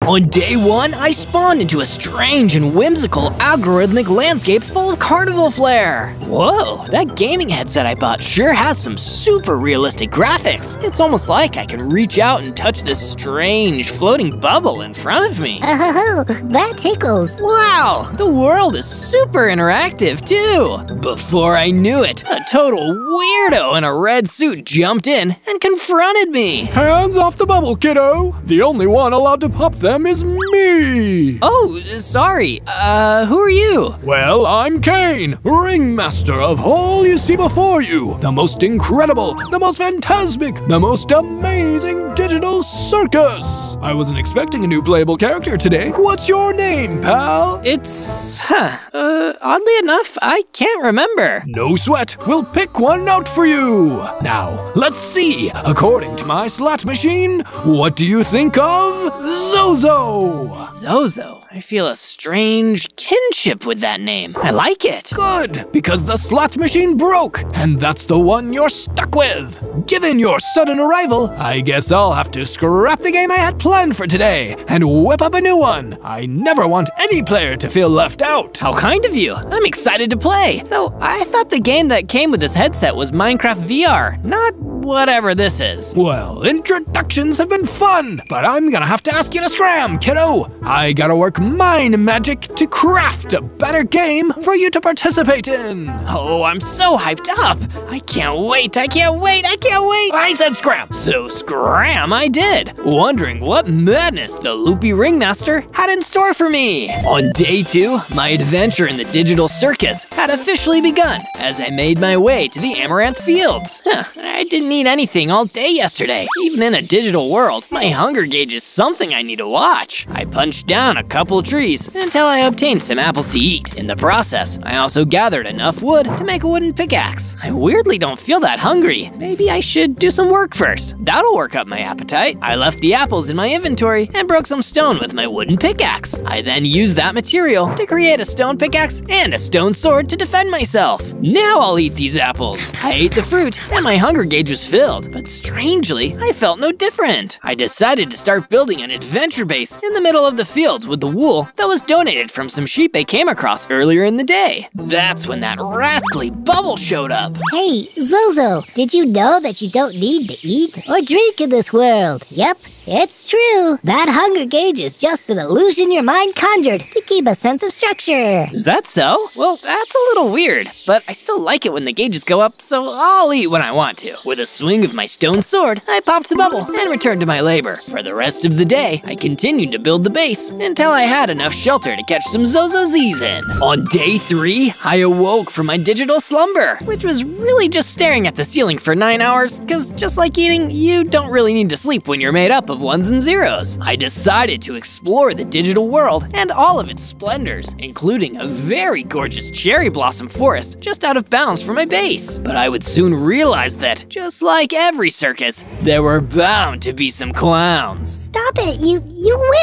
On day 1, I spawned into a strange and whimsical algorithmic landscape full of carnival flair. Whoa, that gaming headset I bought sure has some super realistic graphics. It's almost like I can reach out and touch this strange floating bubble in front of me. Oh, that tickles. Wow, the world is super interactive too. Before I knew it, a total weirdo in a red suit jumped in and confronted me. Hands off the bubble, kiddo! The only one allowed to pop them is me! Oh, sorry. Who are you? Well, I'm Kane, ringmaster of all you see before you. The most incredible, the most phantasmic, the most amazing digital circus! I wasn't expecting a new playable character today. What's your name, pal? It's, oddly enough, I can't remember. No sweat, we'll pick one out for you. Now, let's see. According to my slot machine, what do you think of Zozo? Zozo? I feel a strange kinship with that name. I like it. Good, because the slot machine broke, and that's the one you're stuck with. Given your sudden arrival, I guess I'll have to scrap the game I had planned for today and whip up a new one. I never want any player to feel left out. How kind of you. I'm excited to play. Though I thought the game that came with this headset was Minecraft VR, not whatever this is. Well, introductions have been fun, but I'm gonna have to ask you to scram, kiddo. I gotta work mind magic to craft a better game for you to participate in. Oh, I'm so hyped up. I can't wait, I can't wait, I can't wait. I said scram. So scram I did, wondering what madness the loopy ringmaster had in store for me. On day 2, my adventure in the digital circus had officially begun as I made my way to the Amaranth Fields. I didn't eat anything all day yesterday. Even in a digital world, my hunger gauge is something I need to watch. I punched down a couple trees until I obtained some apples to eat. In the process, I also gathered enough wood to make a wooden pickaxe. I weirdly don't feel that hungry. Maybe I should do some work first. That'll work up my appetite. I left the apples in my inventory and broke some stone with my wooden pickaxe. I then used that material to create a stone pickaxe and a stone sword to defend myself. Now I'll eat these apples. I ate the fruit and my hunger gauge was filled, but strangely, I felt no different. I decided to start building an adventure base in the middle of the fields with the wool that was donated from some sheep I came across earlier in the day. That's when that rascally bubble showed up. Hey, Zozo, did you know that you don't need to eat or drink in this world? Yep, it's true. That hunger gauge is just an illusion your mind conjured to keep a sense of structure. Is that so? Well, that's a little weird, but I still like it when the gauges go up, so I'll eat when I want to. With a swing of my stone sword, I popped the bubble and returned to my labor. For the rest of the day, I continued to build the base until I had enough shelter to catch some Zozo Z's in. On day 3, I awoke from my digital slumber, which was really just staring at the ceiling for 9 hours, because just like eating, you don't really need to sleep when you're made up of ones and zeros. I decided to explore the digital world and all of its splendors, including a very gorgeous cherry blossom forest just out of bounds from my base. But I would soon realize that, just like every circus, there were bound to be some clowns. Stop it, you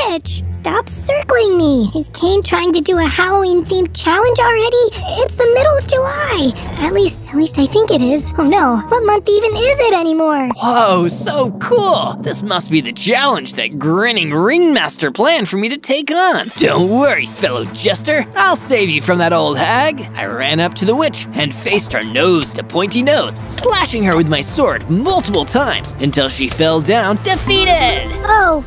witch! Stop circling me! Is Kane trying to do a Halloween-themed challenge already? It's the middle of July! At least I think it is. Oh no, what month even is it anymore? Whoa, so cool! This must be the challenge that grinning ringmaster planned for me to take on. Don't worry, fellow jester, I'll save you from that old hag. I ran up to the witch and faced her nose to pointy nose, slashing her with my sword multiple times until she fell down defeated. Oh.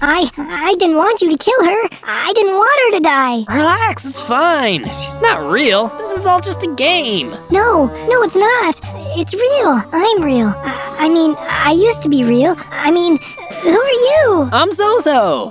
I didn't want you to kill her. I didn't want her to die. Relax, it's fine. She's not real. This is all just a game. No, it's not. It's real. I'm real. I mean, I used to be real. I mean, who are you? I'm Zozo.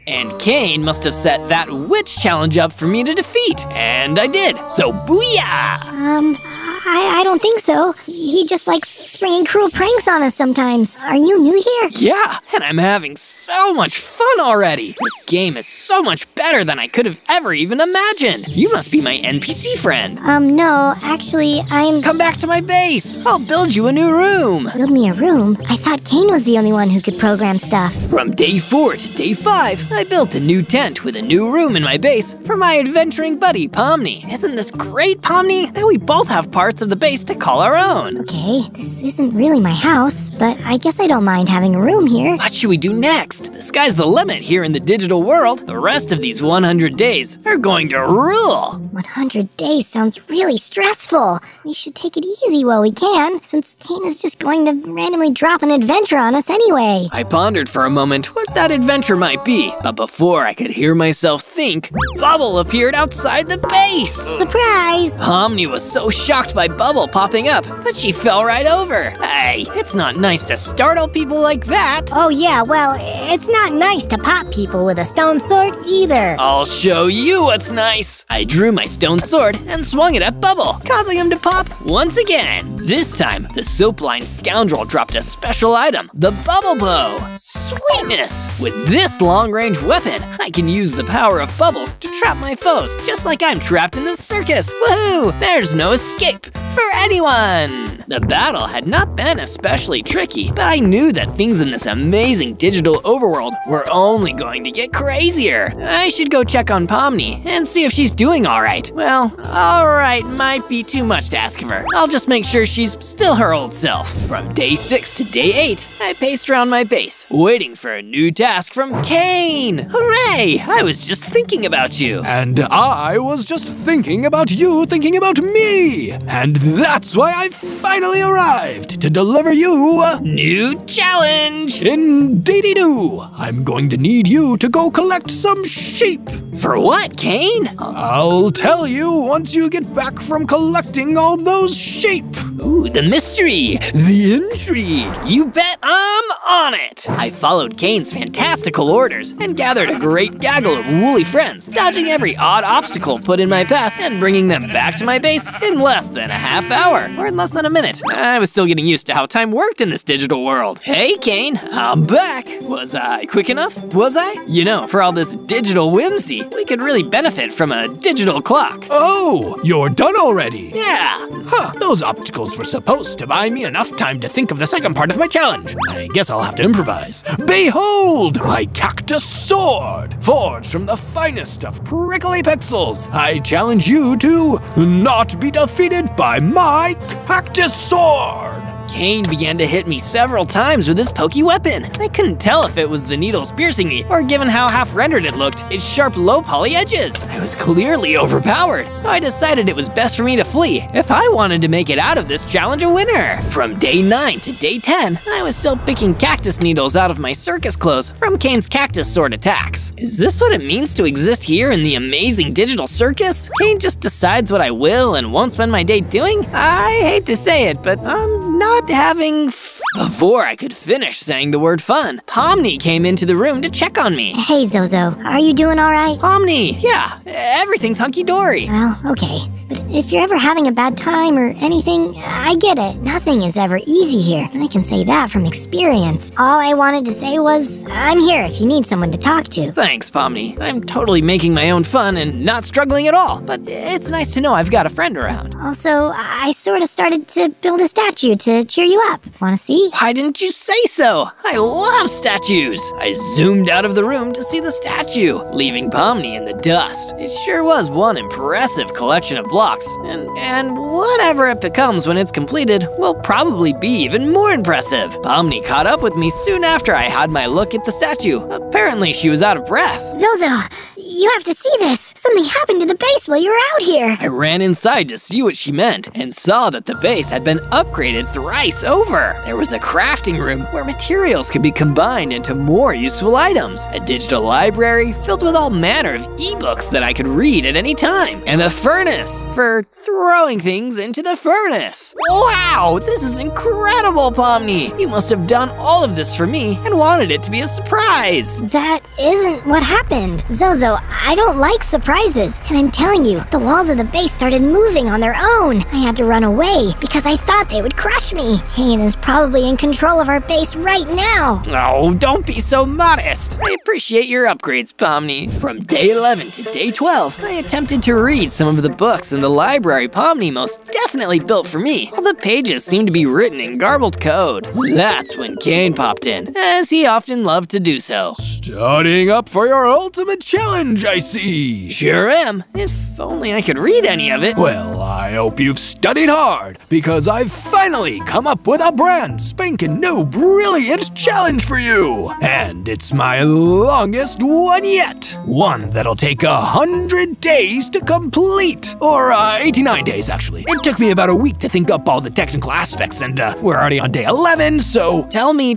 And Kane must have set that witch challenge up for me to defeat, and I did, so booyah! I don't think so. He just likes springing cruel pranks on us sometimes. Are you new here? Yeah, and I'm having so much fun already. This game is so much better than I could have ever even imagined. You must be my NPC friend. No, actually, I'm... Come back to my base. I'll build you a new room. Build me a room? I thought Kane was the only one who could program stuff. From day 4 to day 5, I built a new tent with a new room in my base for my adventuring buddy, Pomni. Isn't this great, Pomni? Now we both have parts parts of the base to call our own. Okay, this isn't really my house, but I guess I don't mind having a room here. What should we do next? The sky's the limit here in the digital world. The rest of these 100 days are going to rule. 100 days sounds really stressful. We should take it easy while we can, since Kane is just going to randomly drop an adventure on us anyway. I pondered for a moment what that adventure might be, but before I could hear myself think, Bubble appeared outside the base. Surprise! Pomni was so shocked by Bubble popping up that she fell right over. Hey, it's not nice to startle people like that. Oh yeah, well, it's not nice to pop people with a stone sword either. I'll show you what's nice. I drew my stone sword and swung it at Bubble, causing him to pop once again. This time, the soap-lined scoundrel dropped a special item, the Bubble Bow. Sweetness! With this long-range weapon, I can use the power of bubbles to trap my foes, just like I'm trapped in the circus. Woohoo! There's no escape for anyone! The battle had not been especially tricky, but I knew that things in this amazing digital overworld were only going to get crazier. I should go check on Pomni and see if she's doing alright. Well, alright might be too much to ask of her. I'll just make sure she's still her old self. From day 6 to day 8, I paced around my base, waiting for a new task from Kane. Hooray! I was just thinking about you. And I was just thinking about you thinking about me. And that's why I finally arrived to deliver you a new challenge. Indeedy-doo. I'm going to need you to go collect some sheep. For what, Kane? I'll tell you once you get back from collecting all those sheep. Ooh, the mystery, the intrigue. You bet I'm on it. I followed Kane's fantastical orders and gathered a great gaggle of woolly friends, dodging every odd obstacle put in my path and bringing them back to my base in less than a half hour, or in less than a minute. I was still getting used to how time worked in this digital world. Hey, Kane, I'm back. Was I quick enough? Was I? You know, for all this digital whimsy, we could really benefit from a digital clock. Oh, you're done already? Yeah. Huh, those obstacles were supposed to buy me enough time to think of the second part of my challenge. I guess I'll have to improvise. Behold, my cactus sword! Forged from the finest of prickly pixels. I challenge you to not be defeated by my cactus sword! Kane began to hit me several times with his pokey weapon. I couldn't tell if it was the needles piercing me, or given how half-rendered it looked, its sharp low-poly edges. I was clearly overpowered, so I decided it was best for me to flee if I wanted to make it out of this challenge a winner. From day 9 to day 10, I was still picking cactus needles out of my circus clothes from Kane's cactus sword attacks. Is this what it means to exist here in the amazing digital circus? Kane just decides what I will and won't spend my day doing? I hate to say it, but I'm not having Before I could finish saying the word fun, Pomni came into the room to check on me. Hey, Zozo, are you doing all right? Pomni, yeah, everything's hunky-dory. Well, okay. But if you're ever having a bad time or anything, I get it. Nothing is ever easy here. I can say that from experience. All I wanted to say was, I'm here if you need someone to talk to. Thanks, Pomni. I'm totally making my own fun and not struggling at all. But it's nice to know I've got a friend around. Also, I sort of started to build a statue to cheer you up. Wanna see? Why didn't you say so? I love statues. I zoomed out of the room to see the statue, leaving Pomni in the dust. It sure was one impressive collection of blocks, and whatever it becomes when it's completed will probably be even more impressive. Pomni caught up with me soon after I had my look at the statue. Apparently she was out of breath. Zozo, you have to see this. Something happened to the base while you were out here. I ran inside to see what she meant and saw that the base had been upgraded thrice over. There was a crafting room where materials could be combined into more useful items, a digital library filled with all manner of ebooks that I could read at any time, and a furnace for throwing things into the furnace. Wow, this is incredible, Pomni. You must have done all of this for me and wanted it to be a surprise. That isn't what happened. Zozo, I don't like surprises, and I'm telling you, the walls of the base started moving on their own. I had to run away because I thought they would crush me. Kane is probably in control of our base right now. Oh, don't be so modest. I appreciate your upgrades, Pomni. From day 11 to day 12, I attempted to read some of the books in the library Pomni most definitely built for me. All the pages seemed to be written in garbled code. That's when Kane popped in, as he often loved to do so. Starting up for your ultimate challenge, I see. Sure am. If only I could read any of it. Well, I hope you've studied hard, because I've finally come up with a brand spanking new brilliant challenge for you. And it's my longest one yet. One that'll take 100 days to complete. Or 89 days, actually. It took me about a week to think up all the technical aspects, and we're already on day 11, so... Tell me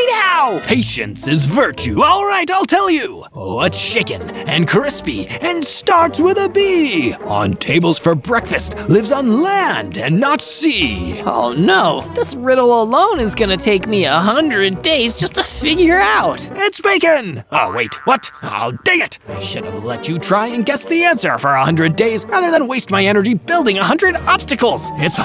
now! Patience is virtue. All right, I'll tell you. What's chicken and crispy and starts with a B? On tables for breakfast, lives on land and not sea. Oh no, this riddle alone is gonna take me 100 days just to figure out. It's bacon! Oh, wait, what? Oh, dang it! I should have let you try and guess the answer for 100 days rather than waste my energy building 100 obstacles. It's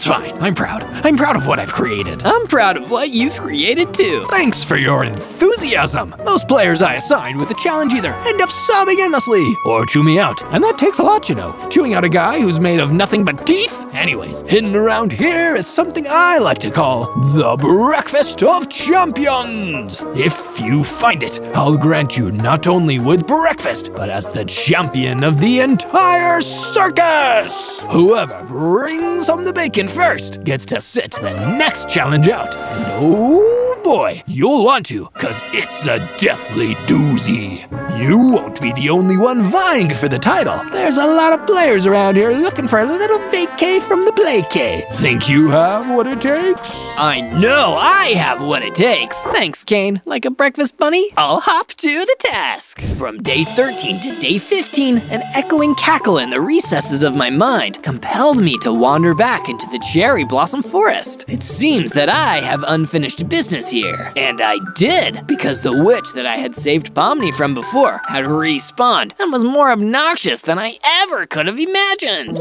fine. I'm proud of what I've created. I'm proud of what you've created too. Thanks for your enthusiasm. Most players I assign with a challenge either end up sobbing endlessly or chew me out. And that takes a lot, you know. Chewing out a guy who's made of nothing but teeth? Anyways, hidden around here is something I like to call the Breakfast of Champions. If you find it, I'll grant you not only with breakfast, but as the champion of the entire circus. Whoever brings home the bacon first gets to sit the next challenge out. And oh boy, you'll want to, cause it's a deathly doozy. You won't be the only one vying for the title. There's a lot of players around here looking for a little vacay from the placay. Think you have what it takes? I know I have what it takes. Thanks, Kane. Like a breakfast bunny, I'll hop to the task. From day 13 to day 15, an echoing cackle in the recesses of my mind compelled me to wander back into the cherry blossom forest. It seems that I have unfinished business here. And I did, because the witch that I had saved Pomni from before had respawned and was more obnoxious than I ever could have imagined.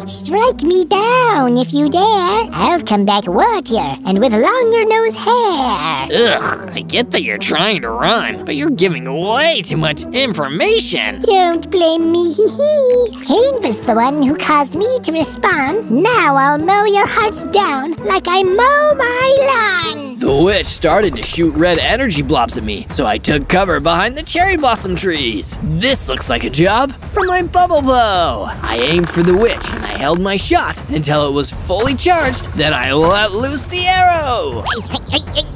Strike me down if you dare. I'll come back wartier and with longer nose hair. Ugh, I get that you're trying to rhyme, but you're giving way too much information. Don't blame me, Kane was the one who caused me to respawn. Now I'll mow your hearts down like I mow my lawn. The witch started to shoot red energy blobs at me, so I took cover behind the cherry blossom trees. This looks like a job for my bubble bow. I aimed for the witch and I held my shot until it was fully charged, then I let loose the arrow.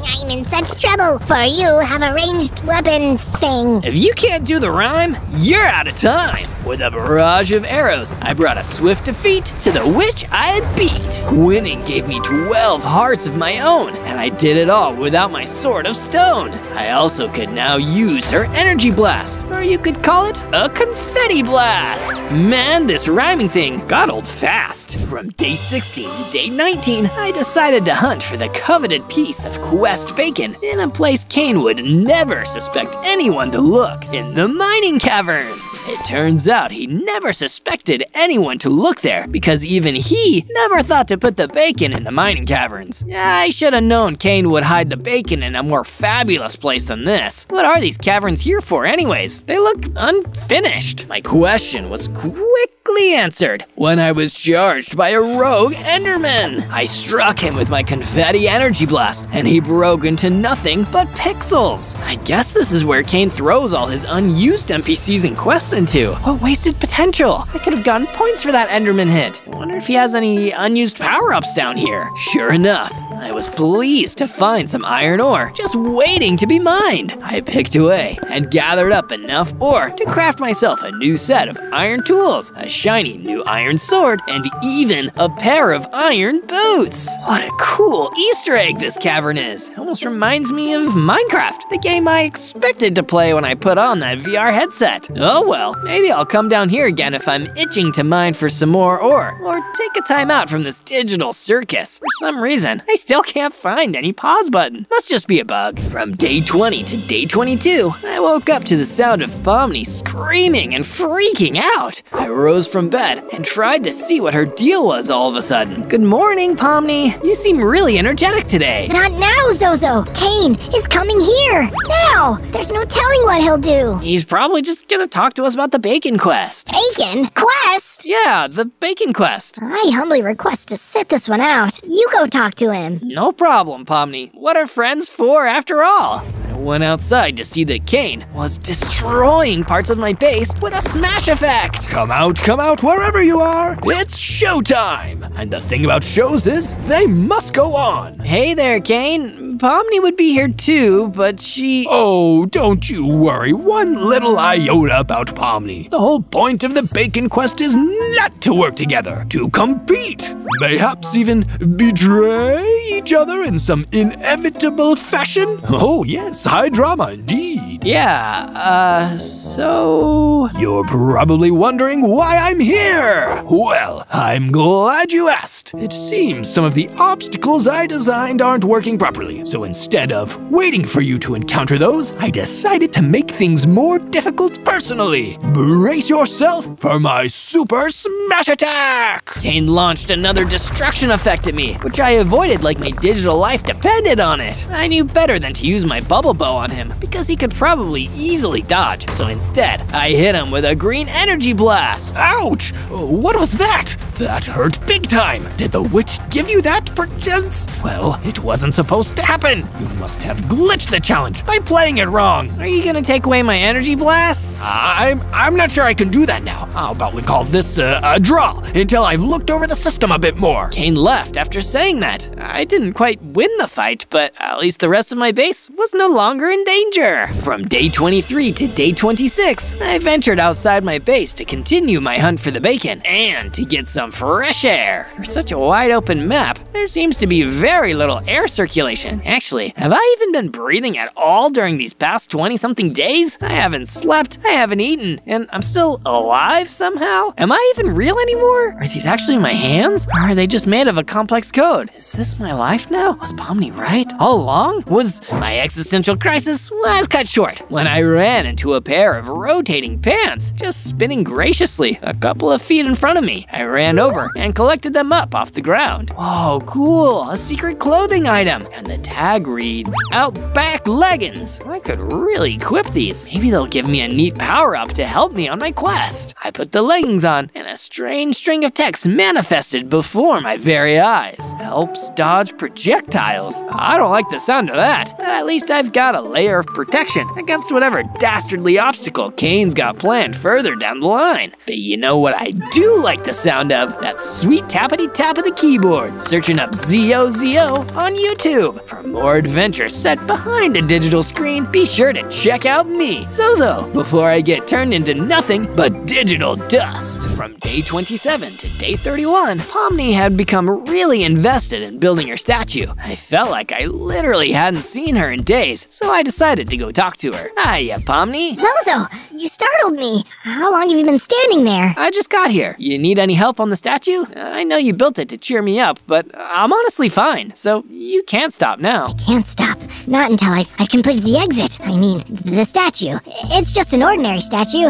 I'm in such trouble, for you have a ranged weapon thing. If you can't do the rhyme, you're out of time. With a barrage of arrows, I brought a swift defeat to the witch I had beat. Winning gave me 12 hearts of my own, and I did it all without my sword of stone. I also could now use her energy blast, or you could call it a confetti blast. Man, this rhyming thing got old fast. From day 16 to day 19, I decided to hunt for the coveted piece of quest bacon in a place Kane would never suspect anyone to look, in the mining caverns. It turns out he never suspected anyone to look there because even he never thought to put the bacon in the mining caverns. I should have known Kane would hide the bacon in a more fabulous place than this. What are these caverns here for anyways? They look unfinished. My question was quickly answered when I was charged by a rogue Enderman. I struck him with my confetti energy blast and he broke into nothing but pixels. I guess this is where Kane throws all his unused NPCs and quests into. What wasted potential? I could have gotten points for that Enderman hit. I wonder if he has any unused power-ups down here. Sure enough, I was pleased to find some iron ore just waiting to be mined. I picked away and gathered up enough ore to craft myself a new set of iron tools, a shiny new iron sword, and even a pair of iron boots. What a cool Easter egg this cavern is. It almost reminds me of Minecraft, the game I expected to play when I put on that VR headset. Oh well, maybe I'll come down here again if I'm itching to mine for some more ore, or take a time out from this digital circus. For some reason, I still can't find any pause button. Must just be a bug. From day 20 to day 22, I woke up to the sound of Pomni screaming and freaking out. I rose from bed and tried to see what her deal was all of a sudden. Good morning, Pomni. You seem really energetic today. Not now, Zozo. Kane is coming here. Now. There's no telling what he'll do. He's probably just gonna talk to us about the bacon quest. Bacon? Quest? Yeah, the bacon quest. I humbly request to sit this one out. You go talk to him. No problem, Pomni. What are friends for after all? I went outside to see that Kane was destroying parts of my base with a smash effect. Come out, wherever you are. It's showtime. And the thing about shows is, they must go on. Hey there, Kane. Pomni would be here too, but she… Oh, don't you worry one little iota about Pomni. The whole point of the bacon quest is not to work together, to compete. Mayhaps even betray each other in some inevitable fashion. Oh yes, high drama indeed. Yeah, so… You're probably wondering why I'm here. Well, I'm glad you asked. It seems some of the obstacles I designed aren't working properly. So instead of waiting for you to encounter those, I decided to make things more difficult personally. Brace yourself for my super smash attack! Kane launched another destruction effect at me, which I avoided like my digital life depended on it. I knew better than to use my bubble bow on him, because he could probably easily dodge. So instead, I hit him with a green energy blast. Ouch! What was that? That hurt big time. Did the witch give you that, perchance? Well, it wasn't supposed to happen. You must have glitched the challenge by playing it wrong. Are you gonna take away my energy blasts? I'm not sure I can do that now. How about we call this a draw until I've looked over the system a bit more? Kane left after saying that. I didn't quite win the fight, but at least the rest of my base was no longer in danger. From day 23 to day 26, I ventured outside my base to continue my hunt for the bacon and to get some fresh air. For such a wide open map, there seems to be very little air circulation. Actually, have I even been breathing at all during these past 20-something days? I haven't slept, I haven't eaten, and I'm still alive somehow? Am I even real anymore? Are these actually my hands? Or are they just made of a complex code? Is this my life now? Was Pomni right all along? Was my existential crisis was cut short when I ran into a pair of rotating pants, just spinning graciously a couple of feet in front of me. I ran over and collected them up off the ground. Oh, cool, a secret clothing item. And the tag reads, Outback Leggings. I could really equip these. Maybe they'll give me a neat power-up to help me on my quest. I put the leggings on, and a strange string of text manifested before my very eyes. Helps dodge projectiles. I don't like the sound of that, but at least I've got a layer of protection against whatever dastardly obstacle Kane's got planned further down the line. But you know what I do like the sound of? That sweet tappity-tap of the keyboard, searching up Zozo on YouTube. For more adventures set behind a digital screen, be sure to check out me, Zozo, before I get turned into nothing but digital dust. From day 27 to day 31, Pomni had become really invested in building her statue. I felt like I literally hadn't seen her in days, so I decided to go talk to her. Hiya, Pomni. Zozo, you startled me. How long have you been standing there? I just got here. You need any help on the statue? I know you built it to cheer me up, but I'm honestly fine, so you can't stop now. I can't stop. Not until I've completed the exit. I mean, the statue. It's just an ordinary statue.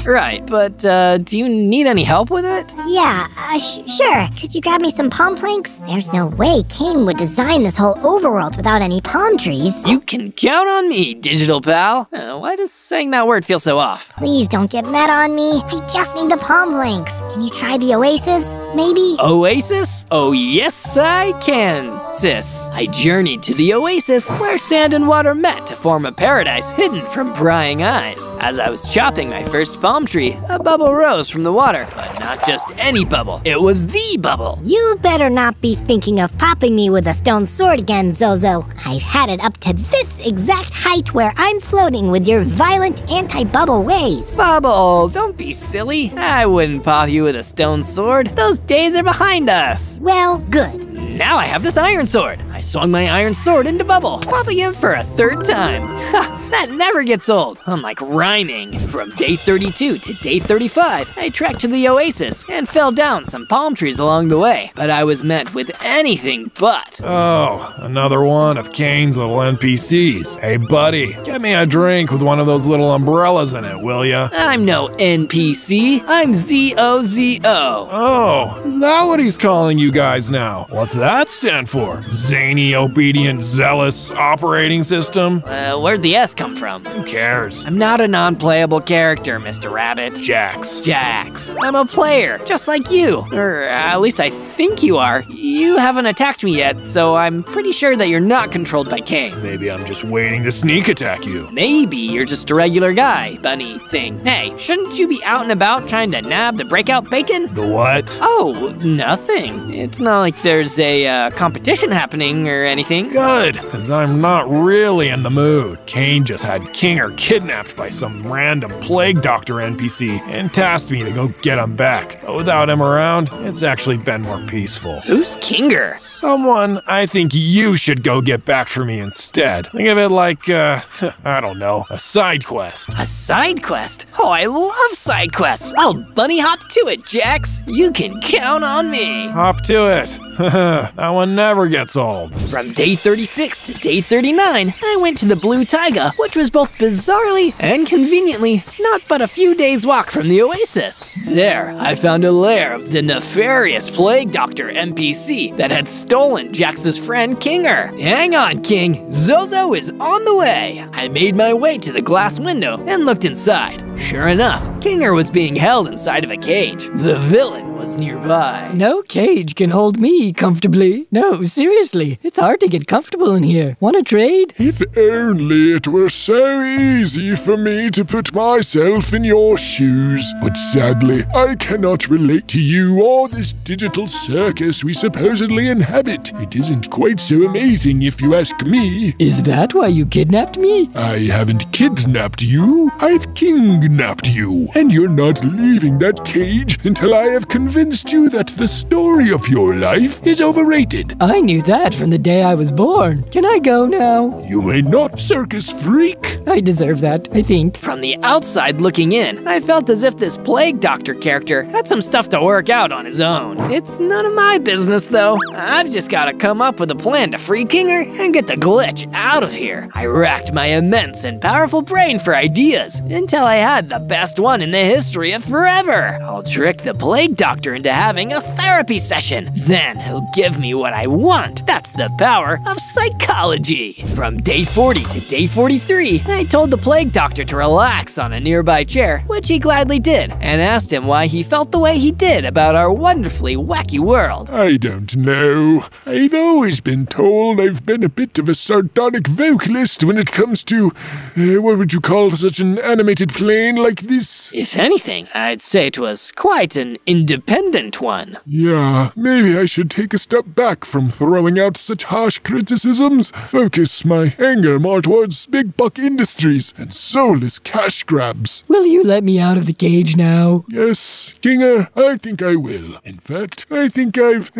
Right, but do you need any help with it? Yeah, sure. Could you grab me some palm planks? There's no way Kane would design this whole overworld without any palm trees. You can count on me, digital pal. Why does saying that word feel so off? Please don't get mad on me. I just need the palm planks. Can you try the oasis, maybe? Oasis? Oh yes I can, sis. I journeyed to the oasis where sand and water met to form a paradise hidden from prying eyes. As I was chopping my first palm tree, a bubble rose from the water, but not just any bubble. It was the bubble. You better not be thinking of popping me with a stone sword again, Zozo. I've had it up to this exact height where I'm floating with your violent anti-bubble ways. Bubble, don't be silly. I wouldn't pop you with a stone sword. Those days are behind us. Well, good. Now I have this iron sword. I swung my iron sword into Bubble, popping him for a third time. Ha! That never gets old, unlike rhyming. From day 32 to day 35, I trekked to the oasis and fell down some palm trees along the way, but I was met with anything but. Oh, another one of Kane's little NPCs. Hey buddy, get me a drink with one of those little umbrellas in it, will ya? I'm no NPC, I'm Zozo. Oh, is that what he's calling you guys now? What's that stand for? Zany, obedient, zealous operating system? Where'd the S come from? Who cares? I'm not a non-playable character, Mr. Rabbit. Jax. Jax. I'm a player, just like you. Or at least I think you are. You haven't attacked me yet, so I'm pretty sure that you're not controlled by Kane. Maybe I'm just waiting to sneak attack you. Maybe you're just a regular guy, bunny thing. Hey, shouldn't you be out and about trying to nab the breakout bacon? The what? Oh, nothing. It's not like there's a competition happening or anything. Good, because I'm not really in the mood. Kane just had Kinger kidnapped by some random plague doctor NPC and tasked me to go get him back. But without him around, it's actually been more peaceful. Who's Kinger? Someone I think you should go get back for me instead. Think of it like, I don't know, a side quest. A side quest? Oh, I love side quests. I'll bunny hop to it, Jax. You can count on me. Hop to it. That one never gets old. From day 36 to day 39, I went to the Blue Taiga, which was both bizarrely and conveniently not but a few days' walk from the oasis. There, I found a lair of the nefarious Plague Doctor NPC that had stolen Jax's friend Kinger. Hang on, King. Zozo is on the way. I made my way to the glass window and looked inside. Sure enough, Kinger was being held inside of a cage. The villain was nearby. No cage can hold me comfortably. No, seriously, it's hard to get comfortable in here. Want to trade? If only it were so easy for me to put myself in your shoes. But sadly, I cannot relate to you or this digital circus we supposedly inhabit. It isn't quite so amazing if you ask me. Is that why you kidnapped me? I haven't kidnapped you. I've kingnapped you. And you're not leaving that cage until I have convinced you that the story of your life is overrated. I knew that from the day I was born. Can I go now? You may not, circus freak. I deserve that, I think. From the outside looking in, I felt as if this Plague Doctor character had some stuff to work out on his own. It's none of my business though. I've just gotta come up with a plan to free Kinger and get the glitch out of here. I racked my immense and powerful brain for ideas until I had the best one in the history of forever. I'll trick the Plague Doctor into having a therapy session. Then he'll give me what I want. That's the power of psychology. From day 40 to day 43, I told the Plague Doctor to relax on a nearby chair, which he gladly did, and asked him why he felt the way he did about our wonderfully wacky world. I don't know. I've always been told I've been a bit of a sardonic vocalist when it comes to, what would you call such an animated plane like this? If anything, I'd say it was quite an independent one. Yeah, maybe I should take a step back from throwing out such harsh criticisms, focus my anger more towards big buck industries and soulless cash grabs. Will you let me out of the cage now? Yes, Kinger, I think I will. In fact, I think I've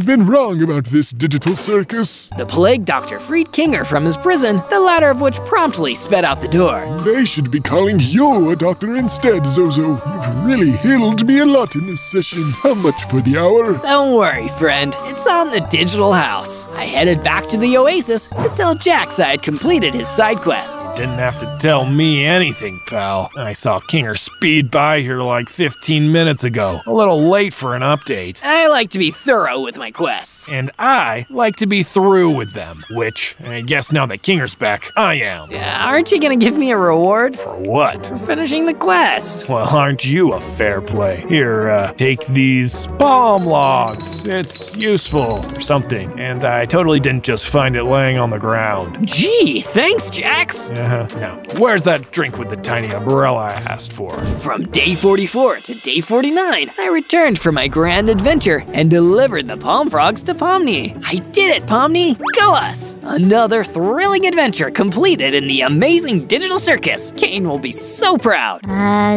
been wrong about this digital circus. The Plague Doctor freed Kinger from his prison, the latter of which promptly sped out the door. They should be calling you a doctor instead, Zozo. You've really healed me a lot in this session. How much for the hour? Don't worry, friend. It's on the digital house. I headed back to the oasis to tell Jax I had completed his side quest. Didn't have to tell me anything, pal. I saw Kinger speed by here like 15 minutes ago. A little late for an update. I like to be thorough with my quests. And I like to be through with them, which I guess now that Kinger's back, I am. Aren't you gonna give me a reward? For what? For finishing the quest. Well, aren't you a fair play? Here, take these palm logs. It's useful or something, and I totally didn't just find it laying on the ground. Gee, thanks, Jax. Now, where's that drink with the tiny umbrella I asked for? From day 44 to day 49, I returned from my grand adventure and delivered the palm frogs to Pomni. I did it, Pomni! Go us! Another thrilling adventure completed in the amazing digital circus. Kane will be so proud.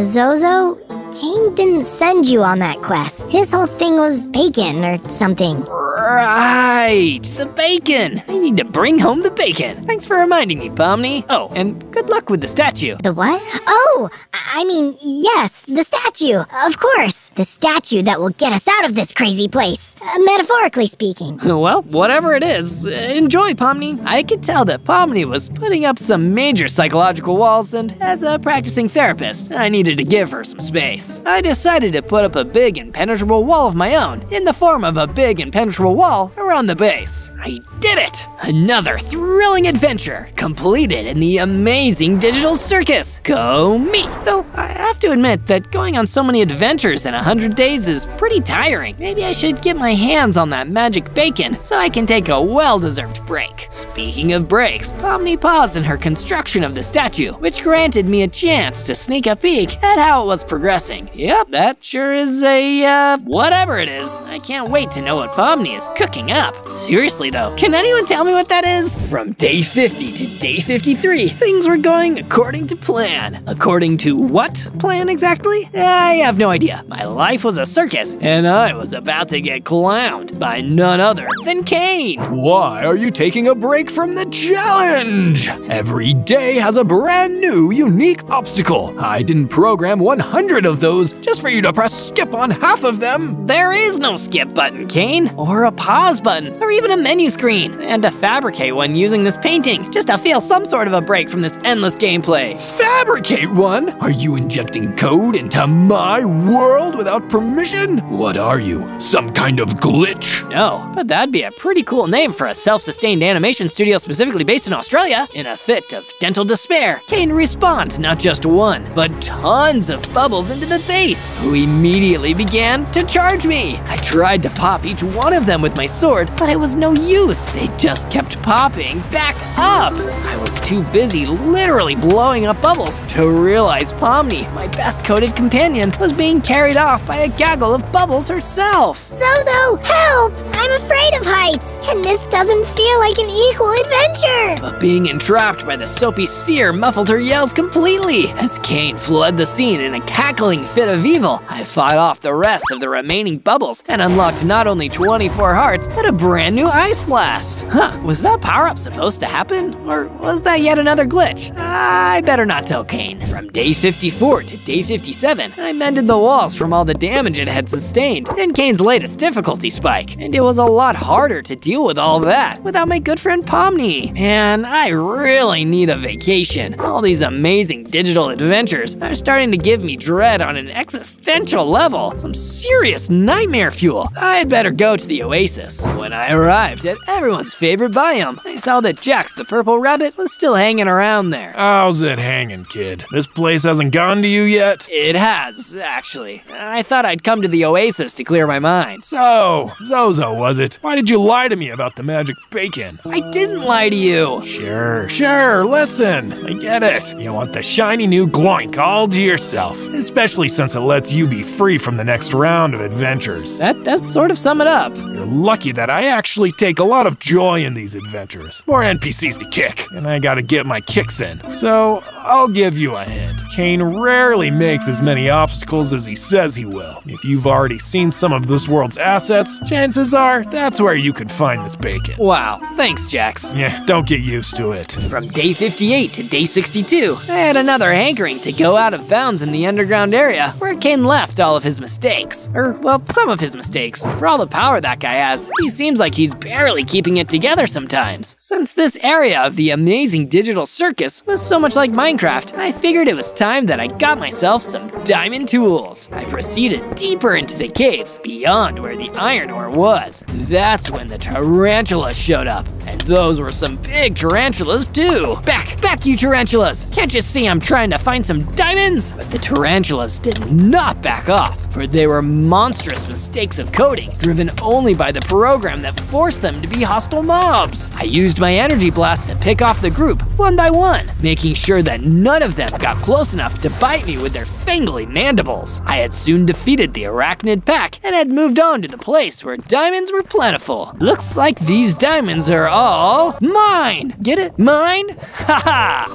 Zozo? Kane didn't send you on that quest. His whole thing was bacon or something. Right, the bacon. I need to bring home the bacon. Thanks for reminding me, Pomni. Oh, and good luck with the statue. The what? Oh, I mean, yes, the statue. Of course. The statue that will get us out of this crazy place. Metaphorically speaking. Well, whatever it is, enjoy, Pomni. I could tell that Pomni was putting up some major psychological walls, and as a practicing therapist, I needed to give her some space. I decided to put up a big impenetrable wall of my own in the form of a big impenetrable wall around the base. I did it! Another thrilling adventure completed in the amazing digital circus. Go me! Though I have to admit that going on so many adventures in 100 days is pretty tiring. Maybe I should get my hands on that magic bacon so I can take a well-deserved break. Speaking of breaks, Pomni paused in her construction of the statue, which granted me a chance to sneak a peek at how it was progressing. Yep, that sure is a, whatever it is. I can't wait to know what Pomni is cooking up. Seriously though, can anyone tell me what that is? From day 50 to day 53, things were going according to plan. According to what plan exactly? I have no idea. My life was a circus, and I was about to get clowned by none other than Kane. Why are you taking a break from the challenge? Every day has a brand new, unique obstacle. I didn't program 100 of those just for you to press skip on half of them. There is no skip button, Kane, or a pause button, or even a menu screen, and to fabricate one using this painting, just to feel some sort of a break from this endless gameplay. Fabricate one? Are you injecting code into my world without permission? What are you, some kind of glitch? No, but that'd be a pretty cool name for a self-sustained animation studio specifically based in Australia. In a fit of dental despair, Kane respawned not just one, but tons of bubbles into the base, who immediately began to charge me. I tried to pop each one of them with my sword, but it was no use. They just kept popping back up. I was too busy literally blowing up bubbles to realize Pomni, my best-coded companion, was being carried off by a gaggle of bubbles herself. Zozo, help! I'm afraid of heights, and this doesn't feel like an equal adventure. But being entrapped by the soapy sphere muffled her yells completely. As Kane fled the scene in a cackling fit of evil, I fought off the rest of the remaining bubbles and unlocked not only 24 hearts, but a brand new ice blast. Huh, was that power-up supposed to happen? Or was that yet another glitch? I better not tell Kane. From day 54 to day 57, I mended the walls from all the damage it had sustained in Kane's latest difficulty spike, and it was a lot harder to deal with all that without my good friend Pomni. And I really need a vacation. All these amazing digital adventures are starting to give me dread on an existential level. Some serious nightmare fuel. I'd better go to the oasis. When I arrived at everyone's favorite biome, I saw that Jax the purple rabbit was still hanging around there. How's it hanging, kid? This place hasn't gone to you yet? It has, actually. I thought I'd come to the oasis to clear my mind. So, Zozo, was it? Why did you lie to me about the magic bacon? I didn't lie to you. Sure, listen. I get it. You want the shiny new gloink all to yourself, especially since it lets you be free from the next round of adventures. That does sort of sum it up. You're lucky that I actually take a lot of joy in these adventures. More NPCs to kick, and I gotta get my kicks in. So, I'll give you a hint. Kane rarely makes as many obstacles as he says he will. If you've already seen some of this world's assets, chances are that's where you could find this bacon. Wow, thanks, Jax. Yeah, don't get used to it. From day 58 to day 62, I had another hankering to go out of bounds in the underground area where Kane left all of his mistakes. Or, well, some of his mistakes. For all the power that guy has, he seems like he's barely keeping it together sometimes. Since this area of the amazing digital circus was so much like Minecraft, I figured it was time that I got myself some diamond tools. I proceeded deeper into the caves, beyond where the iron ore was. That's when the tarantulas showed up, and those were some big tarantulas too. Back you tarantulas! Can't you see I'm trying to find some diamonds? But the tarantulas did not back off, for they were monstrous mistakes of coding, driven only by the program that forced them to be hostile mobs. I used my energy blast to pick off the group one by one, making sure that none of them got close enough to bite me with their fangly mandibles. I had soon defeated the arachnid pack and had moved on to the place where diamonds were plentiful. Looks like these diamonds are all mine. Get it? Mine? Haha!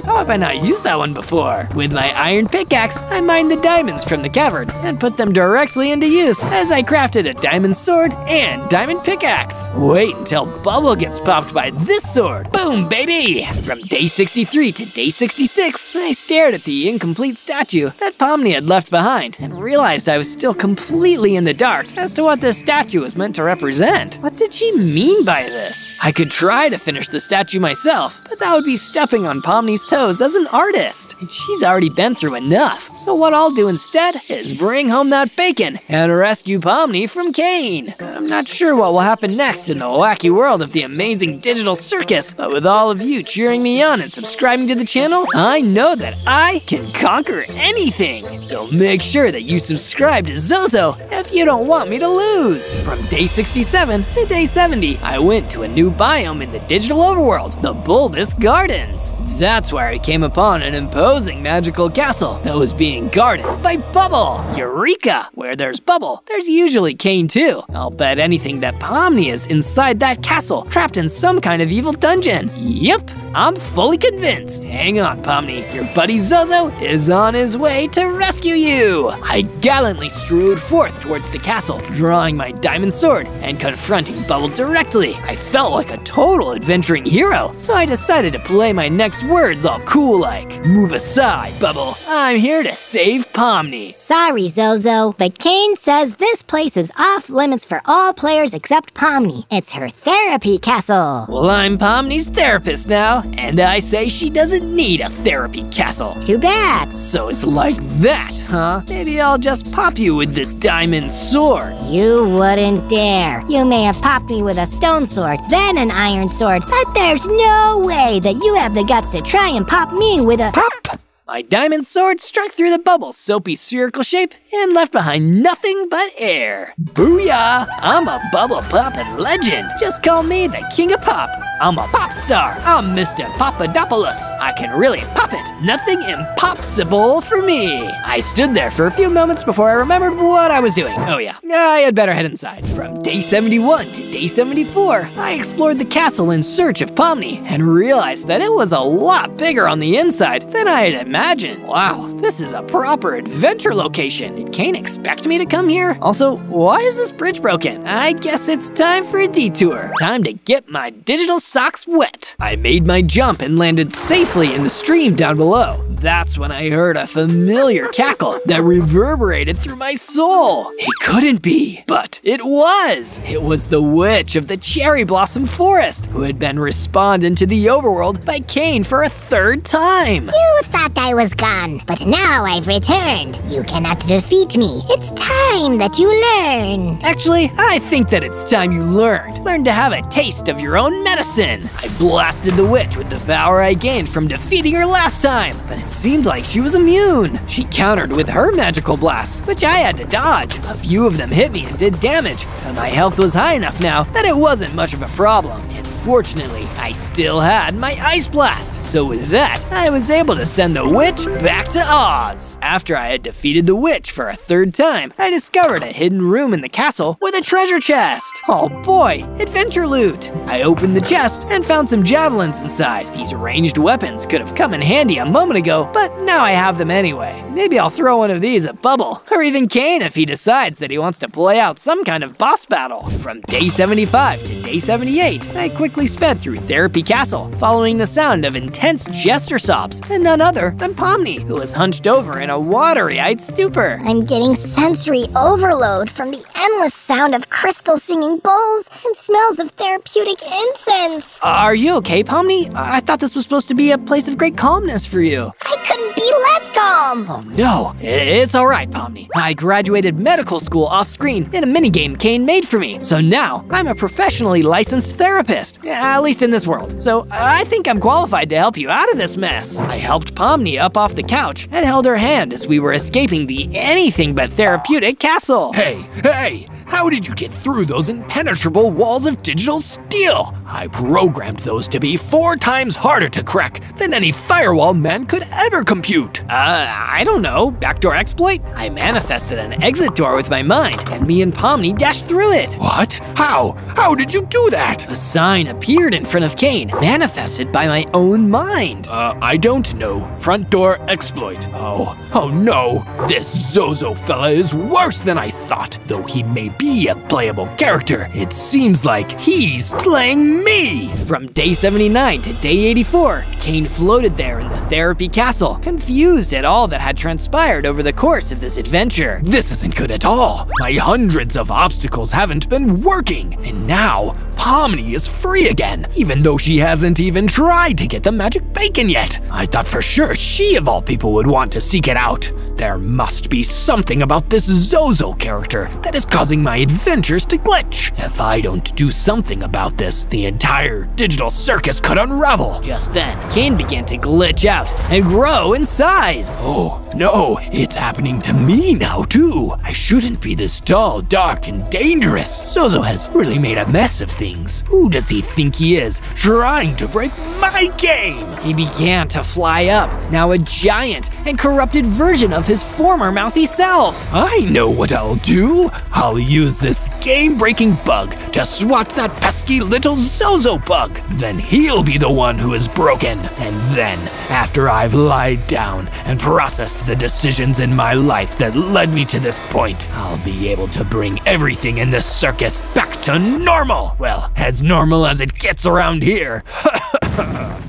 How have I not used that one before? With my iron pickaxe, I mined the diamonds from the cavern and put them directly into use as I crafted a diamond sword and diamond pickaxe. Wait until Bubble gets popped by this sword. Boom, baby! From day 63 to day 66, I stared at the incomplete statue that Pomni had left behind and realized I was still completely in the dark as to what this statue was meant to represent. What did she mean by this? I could try to finish the statue myself, but that would be stepping on Pomni's toes pose as an artist. And she's already been through enough. So what I'll do instead is bring home that bacon and rescue Pomni from Caine. I'm not sure what will happen next in the wacky world of the Amazing Digital Circus, but with all of you cheering me on and subscribing to the channel, I know that I can conquer anything. So make sure that you subscribe to Zozo if you don't want me to lose. From day 67 to day 70, I went to a new biome in the digital overworld, the Bulbous Gardens. That's where I came upon an imposing magical castle that was being guarded by Bubble. Eureka! Where there's Bubble, there's usually Caine too. I'll bet anything that Pomni is inside that castle, trapped in some kind of evil dungeon. Yep, I'm fully convinced. Hang on, Pomni. Your buddy Zozo is on his way to rescue you. I gallantly strode forth towards the castle, drawing my diamond sword and confronting Bubble directly. I felt like a total adventuring hero, so I decided to play my next words all cool like. Move aside, Bubble. I'm here to save Pomni. Sorry, Zozo, but Caine says this place is off limits for all players except Pomni. It's her therapy castle. Well, I'm Pomni's therapist now, and I say she doesn't need a therapy castle. Too bad. So it's like that, huh? Maybe I'll just pop you with this diamond sword. You wouldn't dare. You may have popped me with a stone sword, then an iron sword, but there's no way that you have the guts to try and pop me with a pop. My diamond sword struck through the bubble's soapy circle shape and left behind nothing but air. Booyah! I'm a bubble poppin' legend. Just call me the king of pop. I'm a pop star. I'm Mr. Papadopoulos. I can really pop it. Nothing impossible for me. I stood there for a few moments before I remembered what I was doing. Oh yeah, I had better head inside. From day 71 to day 74, I explored the castle in search of Pomni and realized that it was a lot bigger on the inside than I had imagined. Wow, this is a proper adventure location. Did Caine expect me to come here? Also, why is this bridge broken? I guess it's time for a detour. Time to get my digital socks wet. I made my jump and landed safely in the stream down below. That's when I heard a familiar cackle that reverberated through my soul. It couldn't be, but it was. It was the witch of the Cherry Blossom Forest who had been responded to the overworld by Caine for a third time. You thought I was gone, but now I've returned. You cannot defeat me. It's time that you learn. Actually, I think that it's time you learned. Learn to have a taste of your own medicine. I blasted the witch with the power I gained from defeating her last time, but it seemed like she was immune. She countered with her magical blast, which I had to dodge. A few of them hit me and did damage, but my health was high enough now that it wasn't much of a problem. And fortunately, I still had my ice blast. So with that, I was able to send the witch back to Oz. After I had defeated the witch for a third time, I discovered a hidden room in the castle with a treasure chest. Oh boy, adventure loot. I opened the chest and found some javelins inside. These ranged weapons could have come in handy a moment ago, but now I have them anyway. Maybe I'll throw one of these at Bubble, or even Caine if he decides that he wants to play out some kind of boss battle. From day 75 to day 78, I quickly sped through Therapy Castle, following the sound of intense jester sobs, and none other than Pomni, who was hunched over in a watery-eyed stupor. I'm getting sensory overload from the endless sound of crystal singing bowls and smells of therapeutic incense. Are you okay, Pomni? I thought this was supposed to be a place of great calmness for you. I couldn't be less calm. Oh no, it's all right, Pomni. I graduated medical school off-screen in a minigame Caine made for me, so now I'm a professionally licensed therapist, at least in this world. So I think I'm qualified to help you out of this mess. I helped Pomni up off the couch and held her hand as we were escaping the anything but therapeutic castle. Hey! How did you get through those impenetrable walls of digital steel? I programmed those to be 4 times harder to crack than any firewall man could ever compute. I don't know. Backdoor exploit? I manifested an exit door with my mind, and me and Pomni dashed through it. What? How? How did you do that? A sign appeared in front of Caine, manifested by my own mind. I don't know. Front door exploit. Oh no. This Zozo fella is worse than I thought. Though he may be a playable character. It seems like he's playing me! From day 79 to day 84, Kane floated there in the therapy castle, confused at all that had transpired over the course of this adventure. This isn't good at all. My hundreds of obstacles haven't been working, and now Pomni is free again, even though she hasn't even tried to get the magic bacon yet. I thought for sure she of all people would want to seek it out. There must be something about this Zozo character that is causing my adventures to glitch. If I don't do something about this, the entire digital circus could unravel. Just then, Kane began to glitch out and grow in size. Oh no, it's happening to me now too. I shouldn't be this dull, dark, and dangerous. Zozo has really made a mess of things. Who does he think he is, trying to break my game? He began to fly up, now a giant and corrupted version of his former mouthy self. I know what I'll do. I'll use this game-breaking bug to swat that pesky little Zozo bug. Then he'll be the one who is broken. And then, after I've lied down and processed the decisions in my life that led me to this point, I'll be able to bring everything in this circus back to normal. Well, as normal as it gets around here.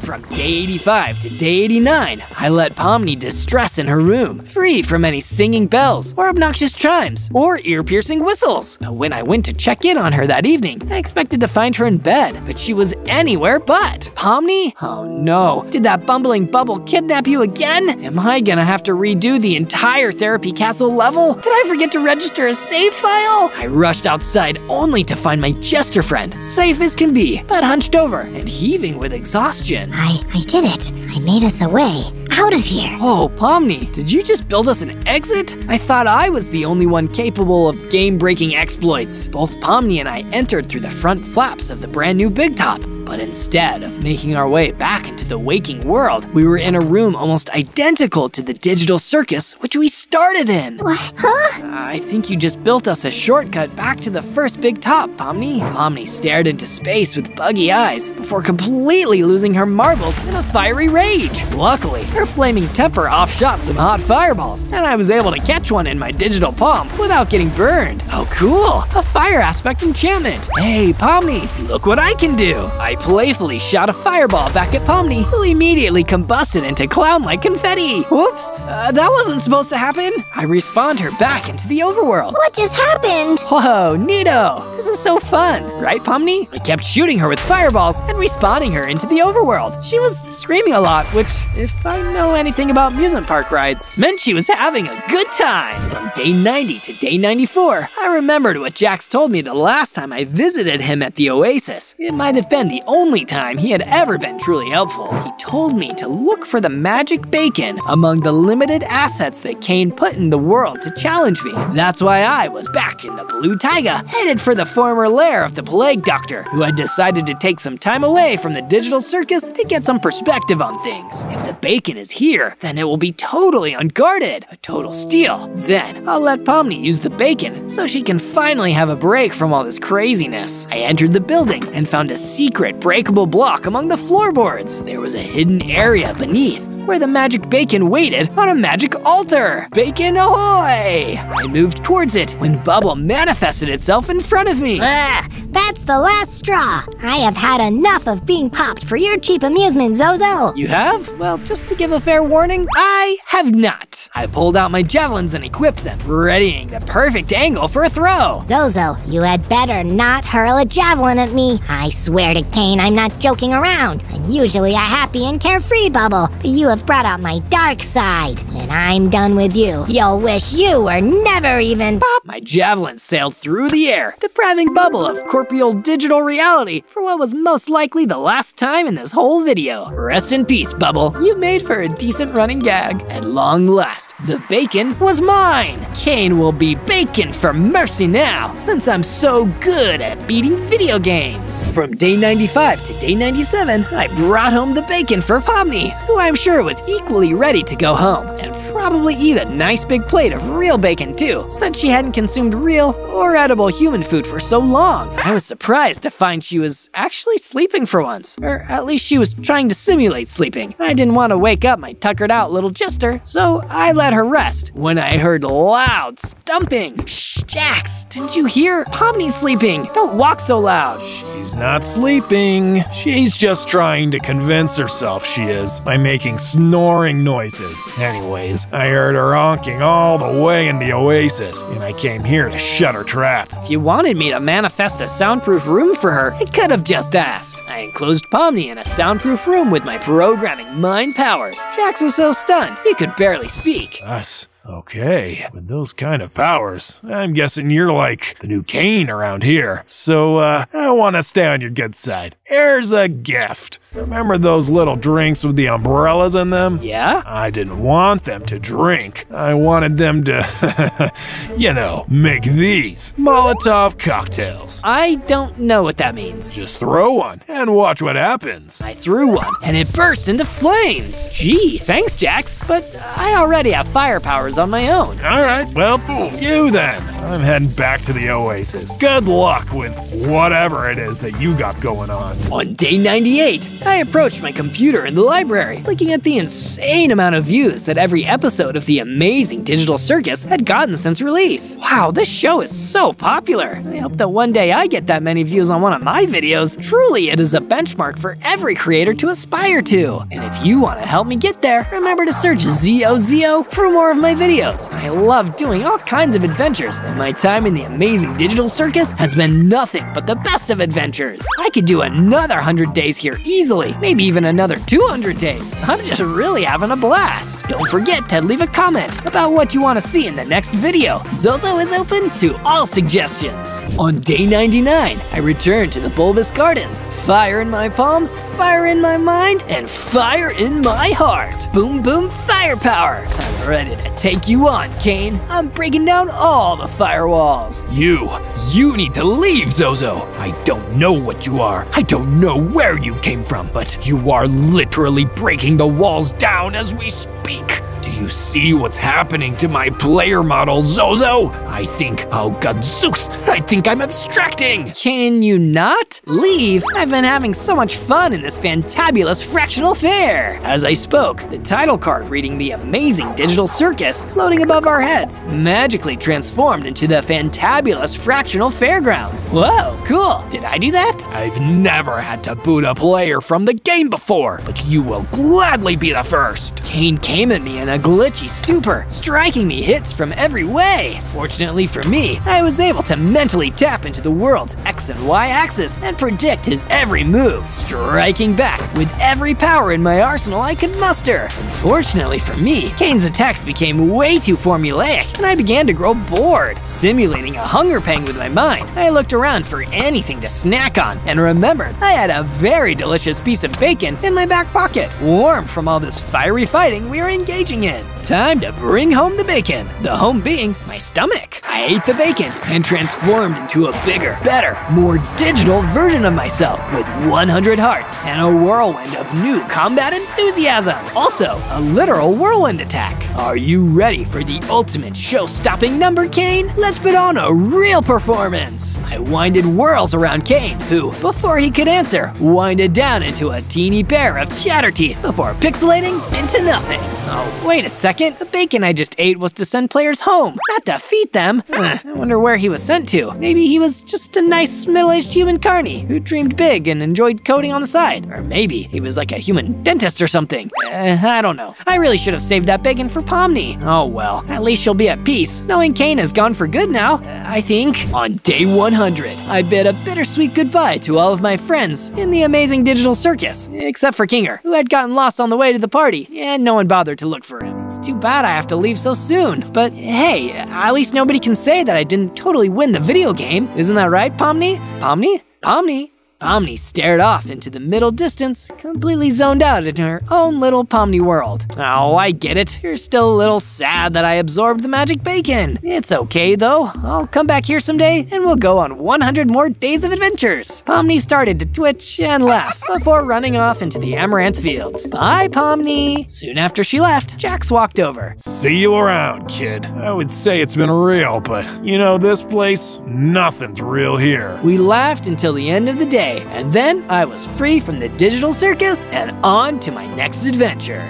From day 85 to day 89, I let Pomni distress in her room, free from any singing bells or obnoxious chimes or ear-piercing whistles. But when I went to check in on her that evening, I expected to find her in bed, but she was anywhere but. Pomni? Oh no, did that bumbling bubble kidnap you again? Am I gonna have to redo the entire therapy castle level? Did I forget to register a save file? I rushed outside only to find my jester friend, safe as can be, but hunched over and heaving with exhaustion. I did it. I made us a way out of here. Oh, Pomni, did you just build us an exit? I thought I was the only one capable of game-breaking exploits. Both Pomni and I entered through the front flaps of the brand new Big Top. But instead of making our way back into the waking world, we were in a room almost identical to the digital circus which we started in. What? Huh? I think you just built us a shortcut back to the first Big Top, Pomni. Pomni stared into space with buggy eyes before completely losing her marbles in a fiery rage. Luckily, her flaming temper offshot some hot fireballs, and I was able to catch one in my digital palm without getting burned. Oh cool, a fire aspect enchantment. Hey Pomni, look what I can do. I playfully shot a fireball back at Pomni, who immediately combusted into clown-like confetti. Whoops, that wasn't supposed to happen. I respawned her back into the overworld. What just happened? Whoa, neato! This is so fun, right Pomni? I kept shooting her with fireballs and respawning her into the overworld. She was screaming a lot, which, if I know anything about amusement park rides, meant she was having a good time. From day 90 to day 94, I remembered what Jax told me the last time I visited him at the Oasis. It might have been the only time he had ever been truly helpful. He told me to look for the magic bacon among the limited assets that Kane put in the world to challenge me. That's why I was back in the Blue Taiga, headed for the former lair of the Plague Doctor, who had decided to take some time away from the digital circus to get some perspective on things. If the bacon is here, then it will be totally unguarded, a total steal. Then I'll let Pomni use the bacon so she can finally have a break from all this craziness. I entered the building and found a secret breakable block among the floorboards. There was a hidden area beneath where the magic bacon waited on a magic altar. Bacon ahoy! I moved towards it when Bubble manifested itself in front of me. That's the last straw. I have had enough of being popped for your cheap amusement, Zozo. You have? Well, just to give a fair warning, I have not. I pulled out my javelins and equipped them, readying the perfect angle for a throw. Zozo, you had better not hurl a javelin at me. I swear to Kane, I'm not joking around. I'm usually a happy and carefree Bubble, but you have brought out my dark side, and I'm done with you. You'll wish you were never even— Pop! My javelin sailed through the air, depriving Bubble of corporeal digital reality for what was most likely the last time in this whole video. Rest in peace, Bubble. You made for a decent running gag. At long last, the bacon was mine. Kane will be bacon for mercy now, since I'm so good at beating video games. From day 95 to day 97, I brought home the bacon for Pomni, who I'm sure was equally ready to go home, and probably eat a nice big plate of real bacon too, since she hadn't consumed real or edible human food for so long. I was surprised to find she was actually sleeping for once, or at least she was trying to simulate sleeping. I didn't want to wake up my tuckered out little Jester, so I let her rest when I heard loud stomping. Shh, Jax, didn't you hear? Pomni's sleeping. Don't walk so loud. She's not sleeping. She's just trying to convince herself she is by making snoring noises. Anyways, I heard her honking all the way in the oasis, and I came here to shut her trap. If you wanted me to manifest a soundproof room for her, I could have just asked. I enclosed Pomni in a soundproof room with my programming mind powers. Jax was so stunned, he could barely speak. Us? Okay, with those kind of powers, I'm guessing you're like the new Kane around here. So, I want to stay on your good side. Here's a gift. Remember those little drinks with the umbrellas in them? Yeah? I didn't want them to drink. I wanted them to, you know, make these Molotov cocktails. I don't know what that means. Just throw one and watch what happens. I threw one, and it burst into flames. Gee, thanks, Jax, but I already have fire powers on my own. All right, well, you then. I'm heading back to the oasis. Good luck with whatever it is that you got going on. On day 98, I approached my computer in the library, looking at the insane amount of views that every episode of the Amazing Digital Circus had gotten since release. Wow, this show is so popular. I hope that one day I get that many views on one of my videos. Truly, it is a benchmark for every creator to aspire to. And if you want to help me get there, remember to search Zozo for more of my videos. I love doing all kinds of adventures, and my time in the Amazing Digital Circus has been nothing but the best of adventures. I could do another 100 days here easily, maybe even another 200 days. I'm just really having a blast. Don't forget to leave a comment about what you want to see in the next video. Zozo is open to all suggestions. On day 99, I returned to the bulbous gardens. Fire in my palms, fire in my mind, and fire in my heart. Boom, boom, fire power. I'm ready to take you on, Kane. I'm breaking down all the firewalls. You need to leave, Zozo. I don't know what you are. I don't know where you came from, but you are literally breaking the walls down as we speak. Do you see what's happening to my player model, Zozo? I think, oh Godzeus, I think I'm abstracting. Can you not leave? I've been having so much fun in this fantabulous fractional fair. As I spoke, the title card reading the Amazing Digital Circus floating above our heads magically transformed into the fantabulous fractional fairgrounds. Whoa, cool. Did I do that? I've never had to boot a player from the game before, but you will gladly be the first. Kane came at me in a glitchy stupor, striking me hits from every way. Fortunately for me, I was able to mentally tap into the world's X and Y axis and predict his every move, striking back with every power in my arsenal I could muster. Unfortunately for me, Kane's attacks became way too formulaic, and I began to grow bored. Simulating a hunger pang with my mind, I looked around for anything to snack on, and remembered I had a very delicious piece of bacon in my back pocket, warm from all this fiery fighting we were engaging in. Time to bring home the bacon, the home being my stomach. I ate the bacon and transformed into a bigger, better, more digital version of myself with 100 hearts and a whirlwind of new combat enthusiasm. Also, a literal whirlwind attack. Are you ready for the ultimate show-stopping number, Kane? Let's put on a real performance. I winded whirls around Kane, who, before he could answer, winded down into a teeny pair of chatter teeth before pixelating into nothing. Oh, wait a second. The bacon I just ate was to send players home, not defeat them. I wonder where he was sent to. Maybe he was just a nice middle-aged human carny who dreamed big and enjoyed coding on the side. Or maybe he was like a human dentist or something. I don't know. I really should have saved that bacon for Pomni. Oh well, at least she'll be at peace, knowing Kane is gone for good now, I think. On day 100, I bid a bittersweet goodbye to all of my friends in the Amazing Digital Circus, except for Kinger, who had gotten lost on the way to the party, and no one bothered to look for him. It's too bad I have to leave so soon, but hey, at least nobody can say that I didn't totally win the video game. Isn't that right, Pomni? Pomni? Pomni? Pomni stared off into the middle distance, completely zoned out in her own little Pomni world. Oh, I get it. You're still a little sad that I absorbed the magic bacon. It's okay though. I'll come back here someday and we'll go on 100 more days of adventures. Pomni started to twitch and laugh before running off into the amaranth fields. Bye, Pomni. Soon after she left, Jax walked over. See you around, kid. I would say it's been real, but you know this place? Nothing's real here. We laughed until the end of the day, and then I was free from the digital circus and on to my next adventure.